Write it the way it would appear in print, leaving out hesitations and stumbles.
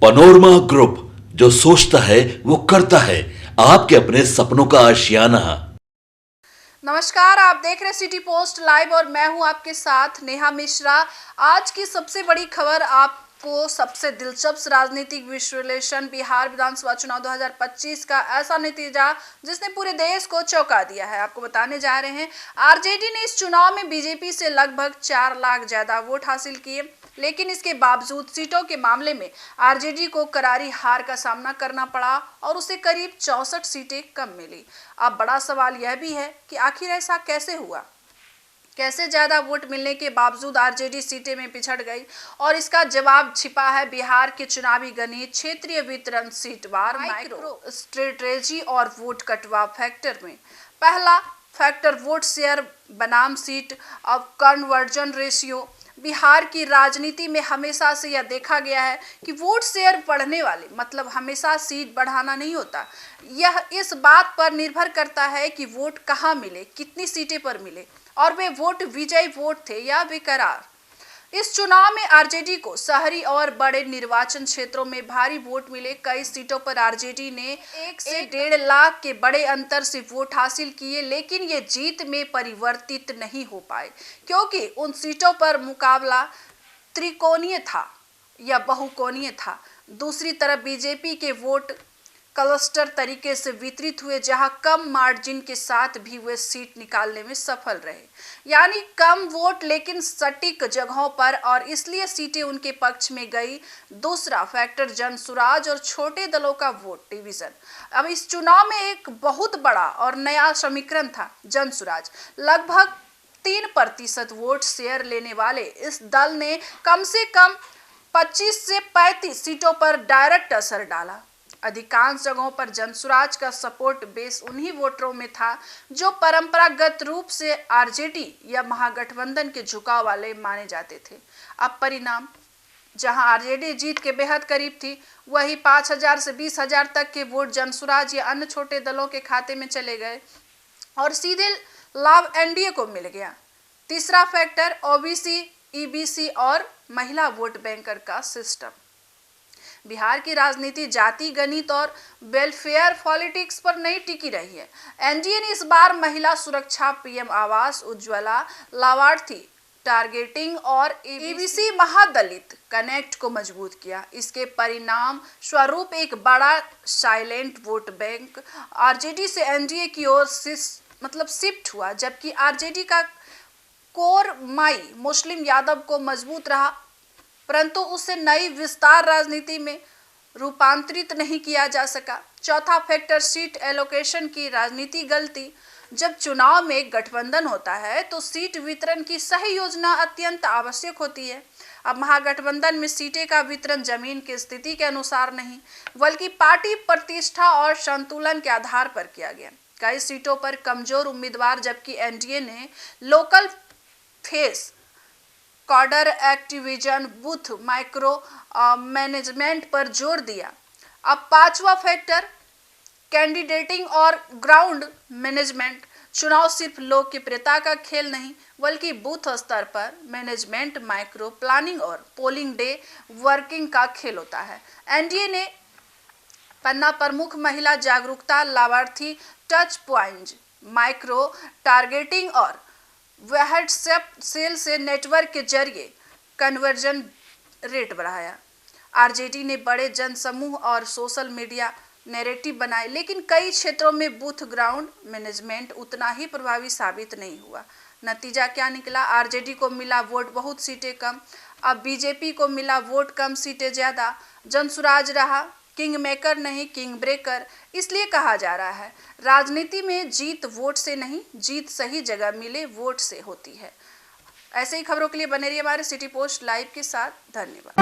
Panorama group, जो सोचता है वो करता है। आपके अपने सपनों का आशियाना। नमस्कार, आप देख रहे सिटी पोस्ट लाइव और मैं हूं आपके साथ नेहा मिश्रा। आज की सबसे बड़ी खबर आपको सबसे दिलचस्प राजनीतिक विश्लेषण, बिहार विधानसभा चुनाव 2025 का ऐसा नतीजा जिसने पूरे देश को चौंका दिया है, आपको बताने जा रहे हैं। आरजेडी ने इस चुनाव में बीजेपी से लगभग 4 लाख ज्यादा वोट हासिल किए, लेकिन इसके बावजूद सीटों के मामले में आरजेडी को करारी हार का सामना करना पड़ा और उसे करीब 64 सीटें कम मिली। अब बड़ा सवाल यह भी है कि आखिर ऐसा कैसे हुआ, कैसे ज्यादा वोट मिलने के बावजूद आरजेडी सीटें में पिछड़ गई, और इसका जवाब छिपा है बिहार के चुनावी गणित, क्षेत्रीय वितरण, सीटवार, माइक्रो स्ट्रेटेजी और वोट कटवा फैक्टर में। पहला फैक्टर वोट शेयर बनाम seat of conversion ratio. Bihar की राजनीति में हमेशा से यह देखा गया है कि वोट शेयर बढ़ने वाले मतलब हमेशा सीट बढ़ाना नहीं होता। यह इस बात पर निर्भर करता है कि वोट कहाँ मिले, कितनी सीटें पर मिले और वे वोट विजयी वोट थे या बेकरार। इस चुनाव में आरजेडी को शहरी और बड़े निर्वाचन क्षेत्रों में भारी वोट मिले। कई सीटों पर आरजेडी ने 1 से 1.5 लाख के बड़े अंतर से वोट हासिल किए, लेकिन ये जीत में परिवर्तित नहीं हो पाए क्योंकि उन सीटों पर मुकाबला त्रिकोणीय था या बहुकोणीय था। दूसरी तरफ बीजेपी के वोट क्लस्टर तरीके से वितरित हुए, जहां कम मार्जिन के साथ भी वे सीट निकालने में सफल रहे, यानी कम वोट लेकिन सटीक जगहों पर, और इसलिए सीटें उनके पक्ष में गई। दूसरा फैक्टर जनसुराज और छोटे दलों का वोट डिवीजन। अब इस चुनाव में एक बहुत बड़ा और नया समीकरण था जनसुराज। लगभग 3% वोट शेयर लेने वाले इस दल ने कम से कम 25 से 35 सीटों पर डायरेक्ट असर डाला। अधिकांश जगहों पर जनसुराज का सपोर्ट बेस उन्हीं वोटरों में था जो परंपरागत रूप से आरजेडी या महागठबंधन के झुकाव वाले माने जाते थे। अब परिणाम, जहां आरजेडी जीत के बेहद करीब थी, वही 5,000 से 20,000 तक के वोट जनसुराज या अन्य छोटे दलों के खाते में चले गए और सीधे लाभ एनडीए को मिल गया। तीसरा फैक्टर ओबीसी, ईबीसी और महिला वोट बैंकर का सिस्टम। बिहार की राजनीति जाति गणित और वेलफेयर पॉलिटिक्स पर नहीं टिकी रही है। एनडीए ने इस बार महिला सुरक्षा, पीएम आवास, उज्ज्वला, लाभार्थी टारगेटिंग और ईबीसी महादलित कनेक्ट को मजबूत किया। इसके परिणाम स्वरूप एक बड़ा साइलेंट वोट बैंक आरजेडी से एनडीए की ओर शिफ्ट हुआ, जबकि आरजेडी का कोर माई मुस्लिम यादव को मजबूत रहा, परंतु उसे नई विस्तार राजनीति में रूपांतरित नहीं किया जा सका। चौथा फैक्टर सीट एलोकेशन की राजनीति गलती। जब चुनाव में गठबंधन होता है तो सीट वितरण की सही योजना अत्यंत आवश्यक होती है। अब महागठबंधन में सीटें का वितरण जमीन की स्थिति के अनुसार नहीं, बल्कि पार्टी प्रतिष्ठा और संतुलन के आधार पर किया गया। कई सीटों पर कमजोर उम्मीदवार, जबकि एनडीए ने local face, cadre Activision, booth micro management पर जोर दिया। अब पांचवा फैक्टर कैंडिडेटिंग और ग्राउंड मैनेजमेंट। चुनाव सिर्फ लोकप्रियता का खेल नहीं, बल्कि बूथ स्तर पर मैनेजमेंट, माइक्रो प्लानिंग और पोलिंग डे वर्किंग का खेल होता है। एनडीए ने पन्ना प्रमुख महिला जागरूकता, लाभार्थी टच पॉइंट, माइक्रो टारगेटिंग और व्हाट्सएप सेल से नेटवर्क के जरिए कन्वर्जन रेट बढ़ाया। आरजेडी ने बड़े जनसमूह और सोशल मीडिया नैरेटिव बनाए, लेकिन कई क्षेत्रों में बूथ ग्राउंड मैनेजमेंट उतना ही प्रभावी साबित नहीं हुआ। नतीजा क्या निकला? आरजेडी को मिला वोट बहुत, सीटें कम। अब बीजेपी को मिला वोट कम, सीटें ज्यादा। जनसुराज रहा किंग मेकर नहीं किंग ब्रेकर। इसलिए कहा जा रहा है राजनीति में जीत वोट से नहीं, जीत सही जगह मिले वोट से होती है। ऐसे ही खबरों के लिए बने रहिए हमारे सिटी पोस्ट लाइव के साथ। धन्यवाद।